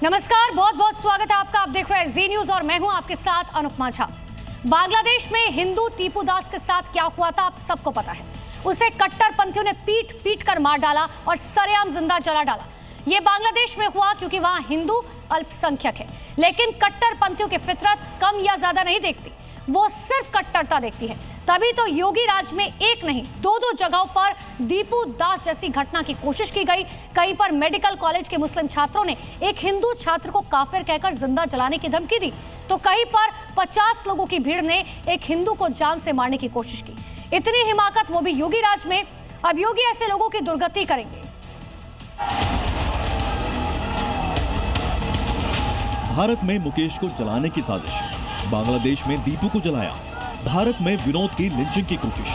नमस्कार, बहुत बहुत स्वागत है आपका। आप देख रहे हैं जी न्यूज और मैं हूं आपके साथ अनुपमा झा। बांग्लादेश में हिंदू टीपू दास के साथ क्या हुआ था आप सबको पता है। उसे कट्टरपंथियों ने पीट पीट कर मार डाला और सरेआम जिंदा जला डाला। ये बांग्लादेश में हुआ क्योंकि वहां हिंदू अल्पसंख्यक है, लेकिन कट्टरपंथियों की फितरत कम या ज्यादा नहीं देखती, वो सिर्फ कट्टरता देखती है। तभी तो योगी राज में एक नहीं दो जगहों पर दीपू दास जैसी घटना की कोशिश की गई। कहीं पर मेडिकल कॉलेज के मुस्लिम छात्रों ने एक हिंदू छात्र को काफिर कहकर जिंदा जलाने की धमकी दी, तो कहीं पर 50 लोगों की भीड़ ने एक हिंदू को जान से मारने की कोशिश की। इतनी हिमाकत, वो भी योगी राज में। अब योगी ऐसे लोगों की दुर्गति करेंगे। भारत में मुकेश को जलाने की साजिश, बांग्लादेश में दीपू को जलाया, भारत में विनोद की लिंचिंग की कोशिश।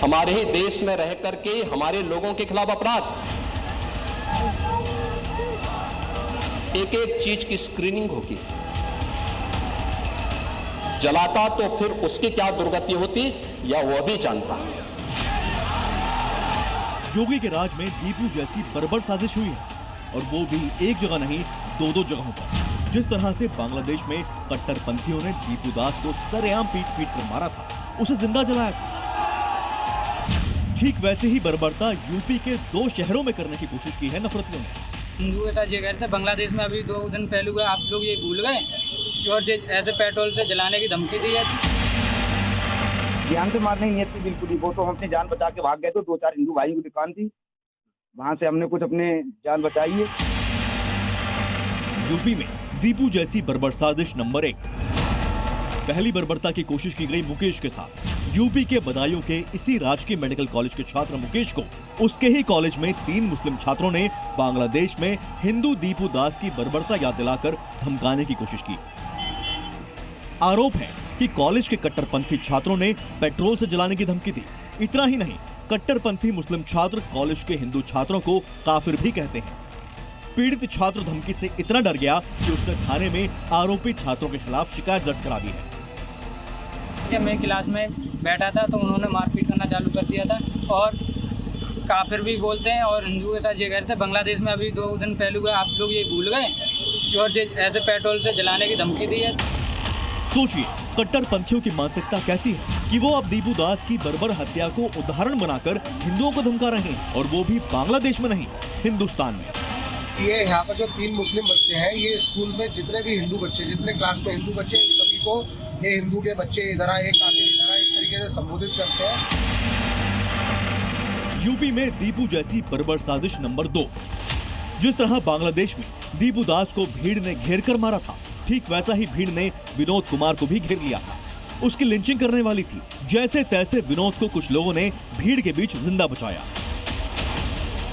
हमारे ही देश में रह करके हमारे लोगों के खिलाफ अपराध, एक एक चीज की स्क्रीनिंग होगी। जलाता तो फिर उसकी क्या दुर्गति होती या वह भी जानता। योगी के राज में दीपू जैसी बर्बर साजिश हुई है, और वो भी एक जगह नहीं दो जगहों पर। जिस तरह से बांग्लादेश में कट्टरपंथियों ने दीपू दास को सरेआम पीट पीट कर मारा था, उसे जिंदा जलाया था, ठीक वैसे ही बर्बरता यूपी के 2 शहरों में करने की कोशिश की है नफरतियों ने। हिंदू के साथ ये कह रहे थे बांग्लादेश में अभी 2 दिन पहले हुआ, आप लोग ये भूल गए, और ऐसे पेट्रोल से जलाने की धमकी दी है। जान से मारने की नियत थी बिल्कुल ही। वो तो हम अपनी जान बचा के भाग गए, तो 2-4 हिंदू भाई की दुकान थी, वहां से हमने कुछ अपने जान बचाई है। यूपी में दीपू जैसी बर्बर साजिश नंबर 1। पहली बर्बरता की कोशिश की गई मुकेश के साथ। यूपी के बदायूं के इसी राजकीय मेडिकल कॉलेज के छात्र मुकेश को उसके ही कॉलेज में 3 मुस्लिम छात्रों ने बांग्लादेश में हिंदू दीपू दास की बर्बरता याद दिलाकर धमकाने की कोशिश की। आरोप है कि कॉलेज के कट्टरपंथी छात्रों ने पेट्रोल से जलाने की धमकी दी। इतना ही नहीं, कट्टरपंथी मुस्लिम छात्र कॉलेज के हिंदू छात्रों को काफिर भी कहते हैं। पीड़ित छात्र धमकी से इतना डर गया कि उसने थाने में आरोपी छात्रों के खिलाफ शिकायत दर्ज करा दी है। मैं क्लास में बैठा था तो उन्होंने मारपीट करना चालू कर दिया था, और काफिर भी बोलते हैं, और हिंदू के साथ ये कह रहे थे बांग्लादेश में अभी 2 दिन पहले हुआ, आप लोग ये भूल गए, और ऐसे पेट्रोल से जलाने की धमकी दी है। सोचिए कट्टरपंथियों की मानसिकता कैसी है कि वो अब दीपू दास की बर्बर हत्या को उदाहरण बनाकर हिंदुओं को धमका रहे हैं, और वो भी बांग्लादेश में नहीं, हिंदुस्तान में। ये यहाँ पर जो 3 मुस्लिम बच्चे हैं, ये स्कूल में जितने भी हिंदू बच्चे, जितने क्लास में हिंदू बच्चे, सभी को ये हिंदू के बच्चे इधर आए, काफिर इधर आए, इस तरीके से संबोधित करते हैं। यूपी में दीपू जैसी बर्बर साजिश नंबर 2। जिस तरह बांग्लादेश में दीपू दास को भीड़ ने घेर कर मारा था, ठीक वैसा ही भीड़ ने विनोद कुमार को भी घेर लिया था। उसकी लिंचिंग करने वाली थी। जैसे तैसे विनोद को कुछ लोगों ने भीड़ के बीच जिंदा बचाया।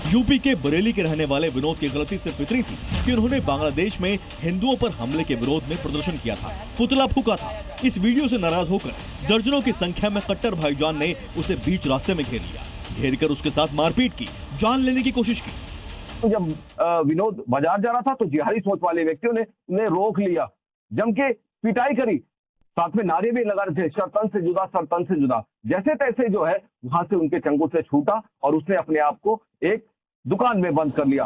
यूपी के बरेली के रहने वाले विनोद की गलती सिर्फ इतनी थी कि उन्होंने बांग्लादेश में हिंदुओं पर हमले के विरोध में प्रदर्शन किया था, पुतला फूका था। इस वीडियो से नाराज होकर दर्जनों की संख्या में कट्टर भाईजान ने उसे बीच रास्ते में घेर लिया, घेर कर उसके साथ मारपीट की, जान लेने की कोशिश की। तो जब विनोद बाजार जा रहा था, तो जिहादी सोच वाले व्यक्तियों ने उन्हें रोक लिया, जम के पिटाई करी, साथ में नारे भी लगा रहे थे, सरतन से जुदा, सरतन से जुदा। जैसे तैसे जो है वहां से उनके चंगुल से छूटा और उसने अपने आप को एक दुकान में बंद कर लिया।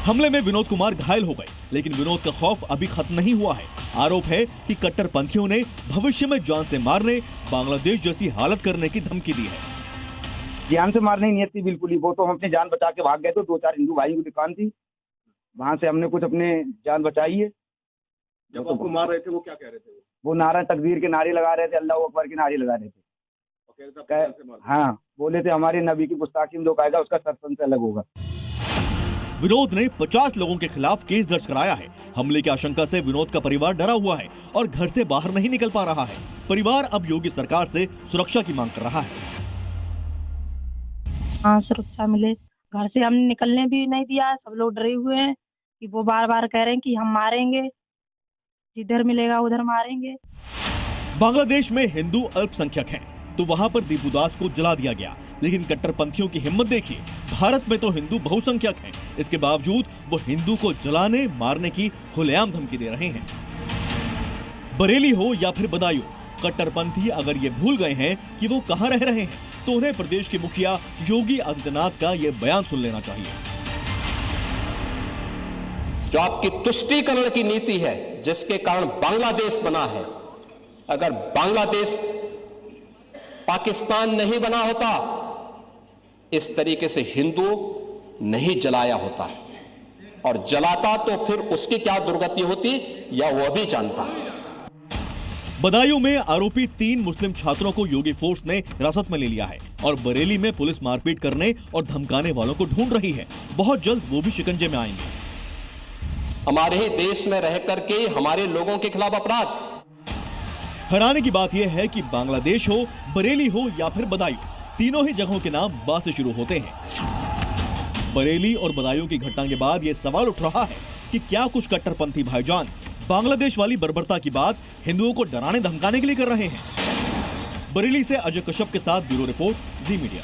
हमले में विनोद कुमार घायल हो गए, लेकिन विनोद का खौफ अभी खत्म नहीं हुआ है। आरोप है कि कट्टरपंथियों ने भविष्य में जान से मारने, बांग्लादेश जैसी हालत करने की धमकी दी है। जान से मारने की नियत थी बिल्कुल ही। वो तो हम अपनी जान बचा के भाग गए, तो 2-4 हिंदू भाई की दुकान थी, वहां से हमने कुछ अपने जान बचाई है। जब आपको मार रहे थे वो क्या कह रहे थे? वो नारा तकबीर के नारे लगा रहे थे, अल्लाह अकबर के नारे लगा रहे थे। हाँ, बोले थे हमारे नबी की गुस्ताखी में जो कहेगा उसका सरपंच अलग होगा। विनोद ने 50 लोगों के खिलाफ केस दर्ज कराया है। हमले की आशंका से विनोद का परिवार डरा हुआ है और घर से बाहर नहीं निकल पा रहा है। परिवार अब योगी सरकार से सुरक्षा की मांग कर रहा है। हाँ, सुरक्षा मिले। घर से हमने निकलने भी नहीं दिया, सब लोग डरे हुए हैं कि वो बार बार कह रहे हैं कि हम मारेंगे, जिधर मिलेगा उधर मारेंगे। बांग्लादेश में हिंदू अल्पसंख्यक हैं, तो वहां पर दीपू दास को जला दिया गया। लेकिन कट्टरपंथियों की हिम्मत देखिए, भारत में तो हिंदू बहुसंख्यक हैं, इसके बावजूद वो हिंदू को जलाने मारने की खुलेआम धमकी दे रहे हैं। बरेली हो या फिर बदायूं, कट्टरपंथी अगर ये भूल गए हैं कि वो कहां रह रहे हैं, तो उन्हें प्रदेश के मुखिया योगी आदित्यनाथ का ये बयान सुन लेना चाहिए। जो आपकी तुष्टीकरण की नीति है, जिसके कारण बांग्लादेश बना है, अगर बांग्लादेश पाकिस्तान नहीं बना होता, इस तरीके से हिंदू नहीं जलाया होता, और जलाता तो फिर उसकी क्या दुर्गति होती या वह भी जानता। बदायूं में आरोपी 3 मुस्लिम छात्रों को योगी फोर्स ने हिरासत में ले लिया है और बरेली में पुलिस मारपीट करने और धमकाने वालों को ढूंढ रही है। बहुत जल्द वो भी शिकंजे में आएंगे। हमारे ही देश में रह करके हमारे लोगों के खिलाफ अपराध। हैरानी की बात यह है कि बांग्लादेश हो, बरेली हो या फिर बदायूं, तीनों ही जगहों के नाम बा से शुरू होते हैं। बरेली और बदायूं की घटना के बाद यह सवाल उठ रहा है कि क्या कुछ कट्टरपंथी भाईजान बांग्लादेश वाली बर्बरता की बात हिंदुओं को डराने धमकाने के लिए कर रहे हैं। बरेली से अजय कश्यप के साथ ब्यूरो रिपोर्ट, जी मीडिया।